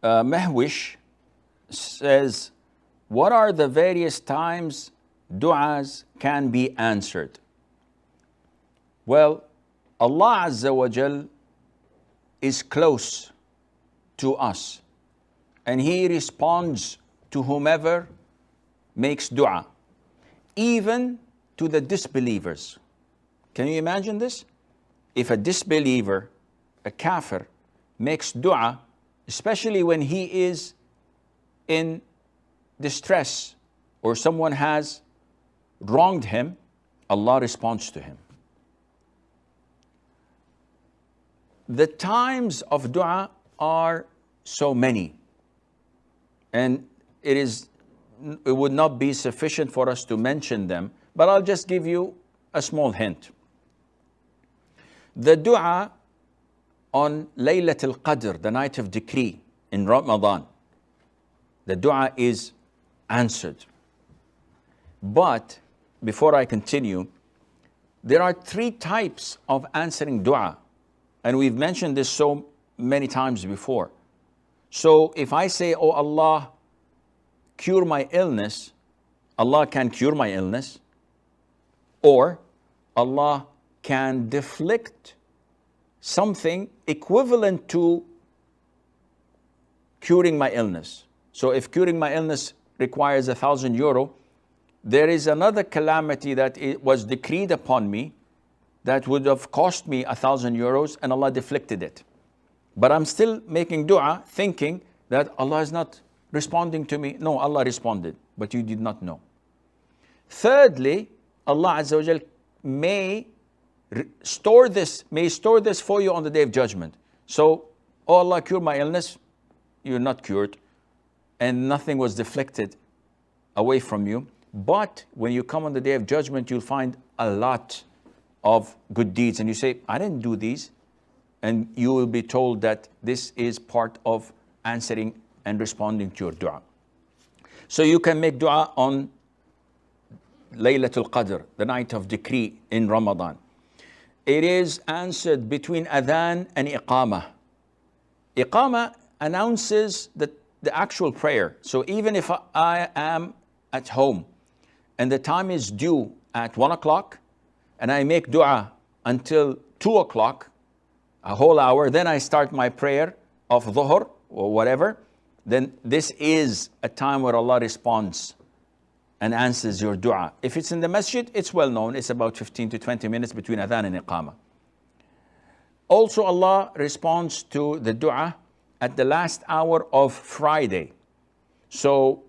Mehwish says, what are the various times du'as can be answered? Well, Allah Azza wa Jal is close to us, and He responds to whomever makes dua, even to the disbelievers. Can you imagine this? If a disbeliever, a kafir, makes dua, especially when he is in distress or someone has wronged him, Allah responds to him. The times of dua are so many, and it would not be sufficient for us to mention them, but I'll just give you a small hint. The dua on Laylatul Qadr, the night of decree in Ramadan, the dua is answered. But before I continue, there are 3 types of answering dua, and we've mentioned this so many times before. So if I say, oh Allah, cure my illness, Allah can cure my illness, or Allah can deflect something equivalent to curing my illness. So if curing my illness requires €1,000, there is another calamity that it was decreed upon me that would have cost me €1,000, and Allah deflected it. But I'm still making dua thinking that Allah is not responding to me. No, Allah responded, but you did not know. Thirdly, Allah Azza wa Jal may store this for you on the Day of Judgment. So, oh Allah, cure my illness, you're not cured, and nothing was deflected away from you. But when you come on the Day of Judgment, you'll find a lot of good deeds, and you say, I didn't do these, and you will be told that this is part of answering and responding to your dua. So you can make dua on Laylatul Qadr, the night of decree in Ramadan. It is answered between adhan and iqamah. Iqamah announces the actual prayer. So even if I am at home and the time is due at 1 o'clock, and I make dua until 2 o'clock, a whole hour, then I start my prayer of dhuhr or whatever, then this is a time where Allah responds and answers your dua. If it's in the masjid, it's well known. It's about 15 to 20 minutes between adhan and iqamah. Also, Allah responds to the dua at the last hour of Friday. So,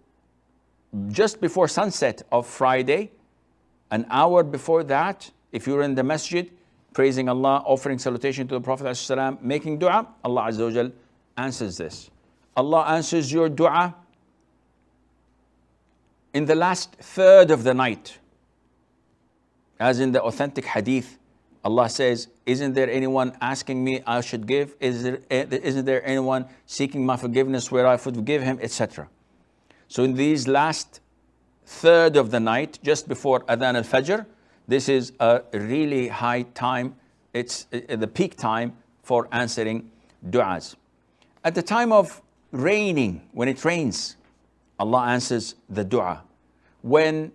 just before sunset of Friday, an hour before that, if you're in the masjid, praising Allah, offering salutation to the Prophet ﷺ, making dua, Allah Azza wa Jal answers this. Allah answers your dua in the last third of the night. As in the authentic hadith, Allah says, isn't there anyone asking me I should give? Isn't there anyone seeking my forgiveness where I forgive him, etc. So in these last third of the night, just before Adhan al-Fajr, this is a really high time. It's the peak time for answering du'as. At the time of raining, when it rains, Allah answers the dua. When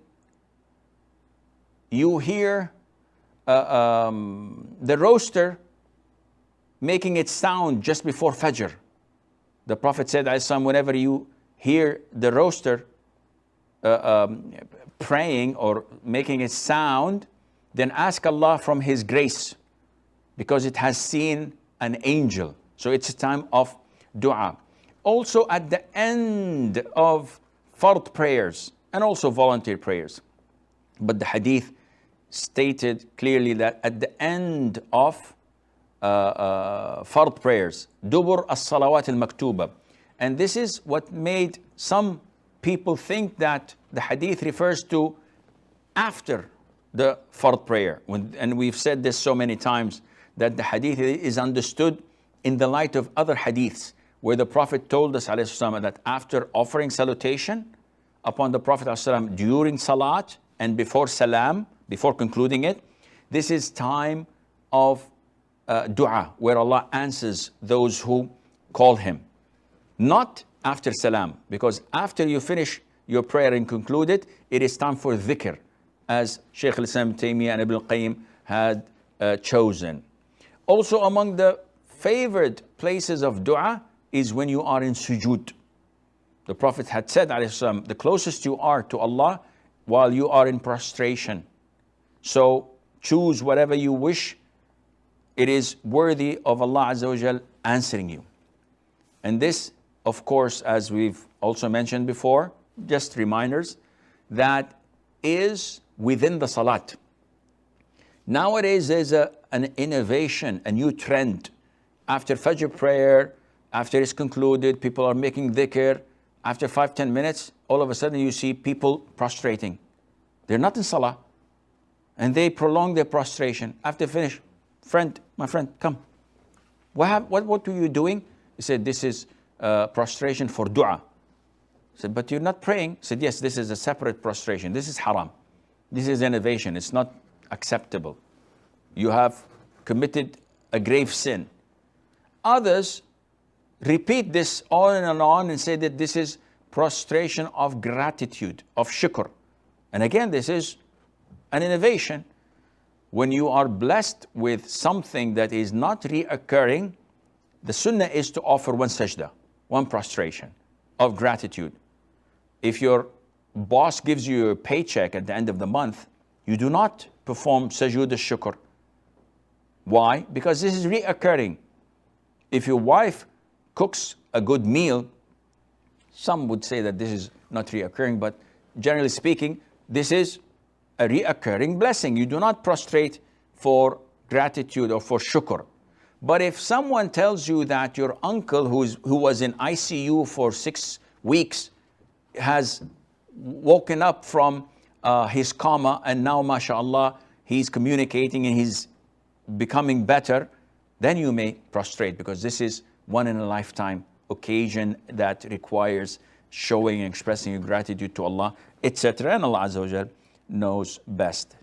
you hear the rooster making its sound just before Fajr, the Prophet said, whenever you hear the rooster praying or making its sound, then ask Allah from His grace, because it has seen an angel. So it's a time of dua. Also at the end of fard prayers and also volunteer prayers. But the hadith stated clearly that at the end of fard prayers, dubur as-salawat al-maktuba. And this is what made some people think that the hadith refers to after the fard prayer. And we've said this so many times, that the hadith is understood in the light of other hadiths, where the Prophet told us ﷺ, that after offering salutation upon the Prophet ﷺ during salat and before salam, before concluding it, this is time of dua, where Allah answers those who call Him. Not after salam, because after you finish your prayer and conclude it, it is time for dhikr, as Sheikh Al Taymiyyah and Ibn Al-Qayyim had chosen. Also among the favored places of dua is when you are in sujood. The Prophet had said, the closest you are to Allah while you are in prostration. So choose whatever you wish. It is worthy of Allah Azza wa Jal answering you. And this, of course, as we've also mentioned before, just reminders, that is within the salat. Nowadays, there's an innovation, a new trend. After Fajr prayer, after it's concluded, people are making dhikr. After 5-10 minutes, all of a sudden you see people prostrating. They're not in salah. And they prolong their prostration. After finish, my friend, come. What were you doing? He said, this is prostration for dua. I said, but you're not praying. He said, yes, this is a separate prostration. This is haram. This is innovation. It's not acceptable. You have committed a grave sin. Others repeat this on and say that this is prostration of gratitude, of shukr. And again, this is an innovation. When you are blessed with something that is not reoccurring, the sunnah is to offer one sajda, one prostration of gratitude. If your boss gives you a paycheck at the end of the month, you do not perform sujood al-shukr. Why? Because this is reoccurring. If your wife cooks a good meal, some would say that this is not reoccurring, but generally speaking, this is a reoccurring blessing. You do not prostrate for gratitude or for shukr. But if someone tells you that your uncle who was in ICU for 6 weeks has woken up from his coma and now, mashallah, he's communicating and he's becoming better, then you may prostrate, because this is one in a lifetime occasion that requires showing and expressing your gratitude to Allah, etc. And Allah Azza wa Jal knows best.